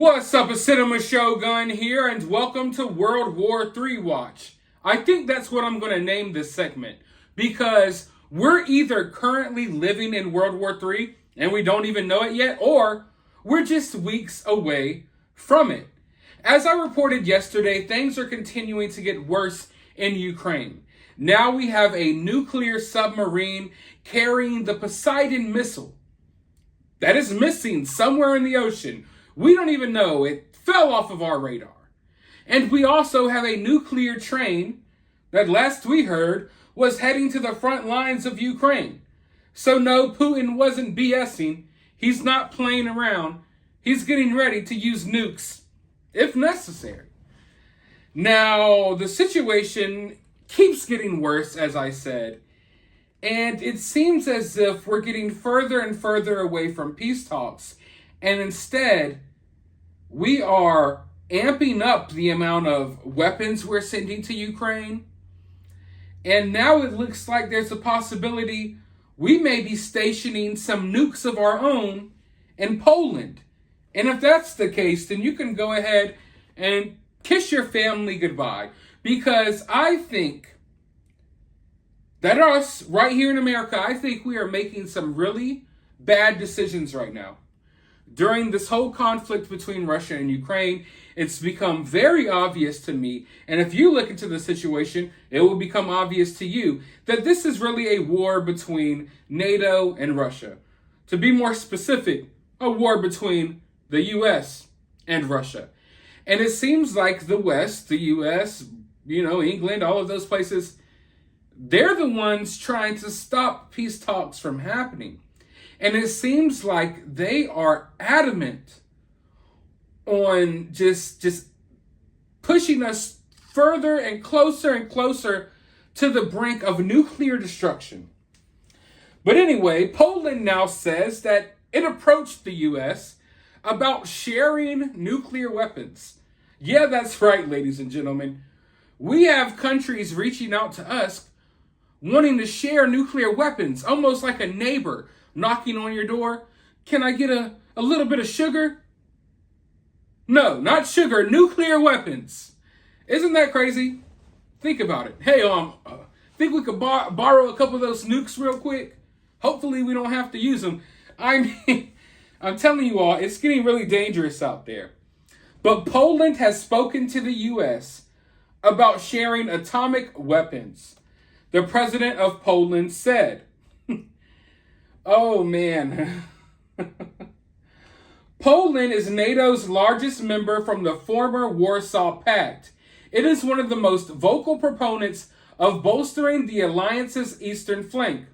What's up, a Cinema Shogun here, and welcome to World War III Watch. I think that's what I'm going to name this segment, because we're either currently living in World War III, and we don't even know it yet, or we're just weeks away from it. As I reported yesterday, things are continuing to get worse in Ukraine. Now we have a nuclear submarine carrying the Poseidon missile that is missing somewhere in the ocean. We don't even know. It fell off of our radar. And we also have a nuclear train that last we heard was heading to the front lines of Ukraine. So no, Putin wasn't BSing. He's not playing around. He's getting ready to use nukes if necessary. Now, the situation keeps getting worse, as I said. And it seems as if we're getting further and further away from peace talks. And instead, we are amping up the amount of weapons we're sending to Ukraine. And now it looks like there's a possibility we may be stationing some nukes of our own in Poland. And if that's the case, then you can go ahead and kiss your family goodbye. Because I think that us, right here in America, I think we are making some really bad decisions right now. During this whole conflict between Russia and Ukraine, it's become very obvious to me, and if you look into the situation, it will become obvious to you, that this is really a war between NATO and Russia. To be more specific, a war between the US and Russia. And it seems like the West, the US, England, all of those places, they're the ones trying to stop peace talks from happening. And it seems like they are adamant on just pushing us further and closer to the brink of nuclear destruction. But anyway, Poland now says that it approached the US about sharing nuclear weapons. Yeah, that's right, ladies and gentlemen. We have countries reaching out to us wanting to share nuclear weapons, almost like a neighbor knocking on your door. Can I get a little bit of sugar? No, not sugar, nuclear weapons. Isn't that crazy? Think about it. Hey, think we could borrow a couple of those nukes real quick? Hopefully we don't have to use them. I mean, I'm telling you all, it's getting really dangerous out there. But Poland has spoken to the US about sharing atomic weapons. The president of Poland said, oh man. Poland is NATO's largest member from the former Warsaw Pact. It is one of the most vocal proponents of bolstering the alliance's eastern flank.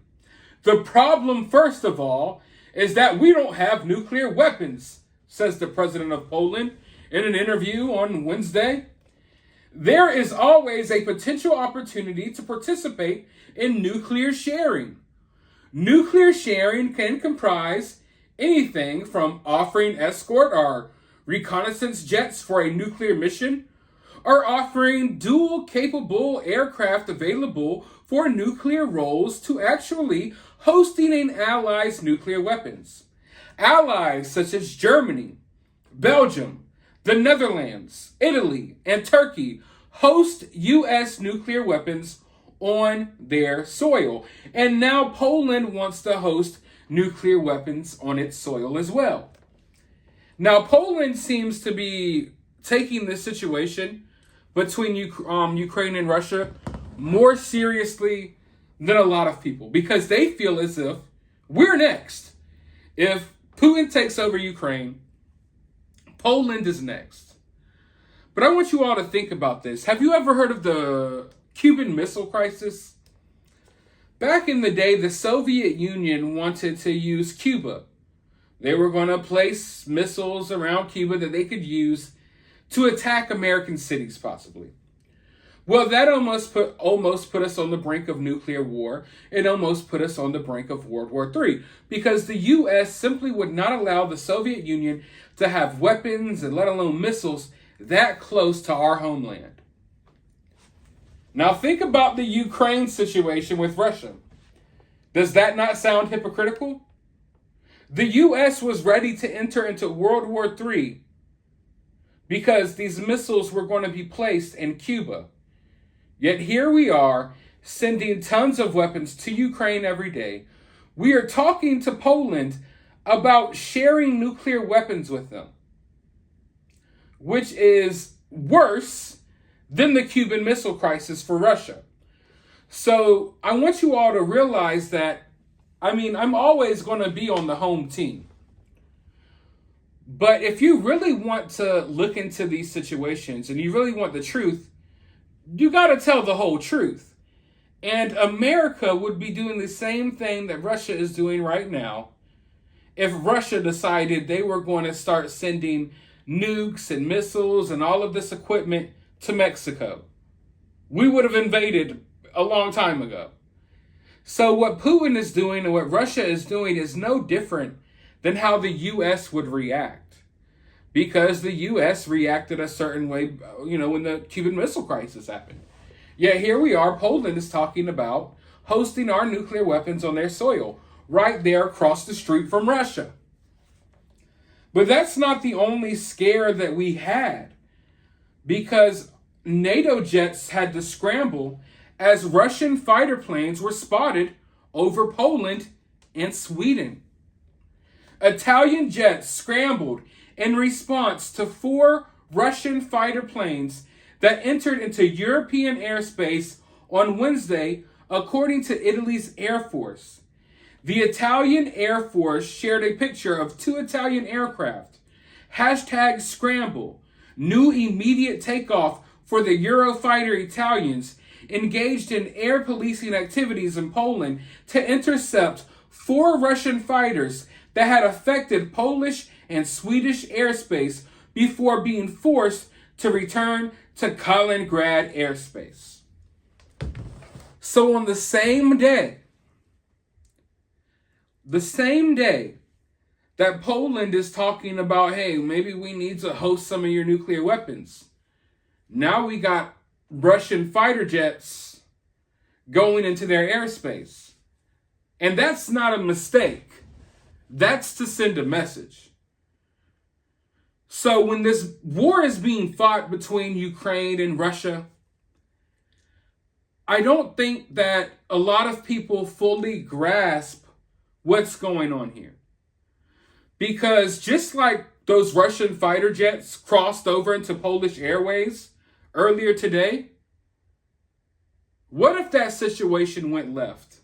The problem, first of all, is that we don't have nuclear weapons, says the president of Poland in an interview on Wednesday. There is always a potential opportunity to participate in nuclear sharing. Nuclear sharing can comprise anything from offering escort or reconnaissance jets for a nuclear mission, or offering dual capable aircraft available for nuclear roles, to actually hosting an ally's nuclear weapons. Allies such as Germany, Belgium, the Netherlands, Italy, and Turkey host U.S. nuclear weapons on their soil. And now Poland wants to host nuclear weapons on its soil as well. Now, Poland seems to be taking this situation between Ukraine and Russia more seriously than a lot of people, because they feel as if we're next. If Putin takes over Ukraine, Poland is next. But I want you all to think about this. Have you ever heard of the Cuban Missile Crisis? Back in the day, the Soviet Union wanted to use Cuba. They were going to place missiles around Cuba that they could use to attack American cities, possibly. Well, that almost put us on the brink of nuclear war. It almost put us on the brink of World War III, because the U.S. simply would not allow the Soviet Union to have weapons, and let alone missiles, that close to our homeland. Now think about the Ukraine situation with Russia. Does that not sound hypocritical? The U.S. was ready to enter into World War III because these missiles were going to be placed in Cuba. Yet here we are sending tons of weapons to Ukraine every day. We are talking to Poland about sharing nuclear weapons with them, which is worse than the Cuban Missile Crisis for Russia. So I want you all to realize that, I'm always going to be on the home team. But if you really want to look into these situations and you really want the truth, you got to tell the whole truth. And America would be doing the same thing that Russia is doing right now if Russia decided they were going to start sending nukes and missiles and all of this equipment to Mexico. We would have invaded a long time ago. So what Putin is doing and what Russia is doing is no different than how the U.S. would react. Because the U.S. reacted a certain way, when the Cuban Missile Crisis happened. Yet here we are, Poland is talking about hosting our nuclear weapons on their soil, right there across the street from Russia. But that's not the only scare that we had, because NATO jets had to scramble as Russian fighter planes were spotted over Poland and Sweden. Italian jets scrambled in response to 4 Russian fighter planes that entered into European airspace on Wednesday, according to Italy's Air Force. The Italian Air Force shared a picture of 2 Italian aircraft. #scramble. New immediate takeoff for the Eurofighter Italians engaged in air policing activities in Poland to intercept 4 Russian fighters that had affected Polish and Swedish airspace before being forced to return to Kaliningrad airspace. So on the same day that Poland is talking about, hey, maybe we need to host some of your nuclear weapons, now we got Russian fighter jets going into their airspace. And that's not a mistake. That's to send a message. So when this war is being fought between Ukraine and Russia, I don't think that a lot of people fully grasp what's going on here. Because just like those Russian fighter jets crossed over into Polish airways earlier today, what if that situation went left?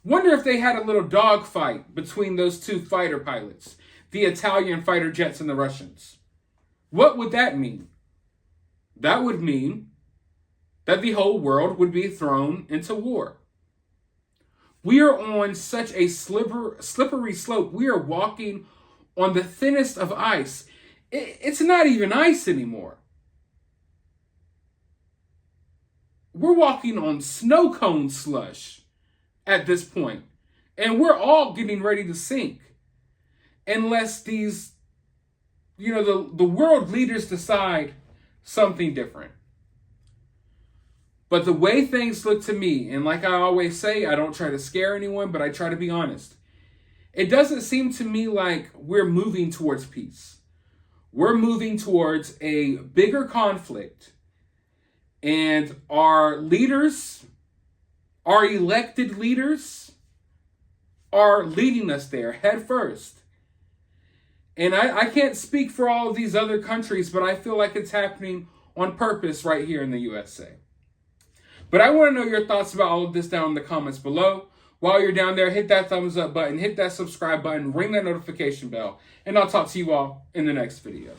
Wonder if they had a little dogfight between those 2 fighter pilots, the Italian fighter jets and the Russians. What would that mean? That would mean that the whole world would be thrown into war. We are on such a slippery slope. We are walking on the thinnest of ice. It's not even ice anymore. We're walking on snow cone slush at this point. And we're all getting ready to sink. Unless these, the world leaders decide something different. But the way things look to me, and like I always say, I don't try to scare anyone, but I try to be honest. It doesn't seem to me like we're moving towards peace. We're moving towards a bigger conflict. And our leaders, our elected leaders, are leading us there head first. And I can't speak for all of these other countries, but I feel like it's happening on purpose right here in the USA. But I want to know your thoughts about all of this down in the comments below. While you're down there, hit that thumbs up button, hit that subscribe button, ring that notification bell, and I'll talk to you all in the next video.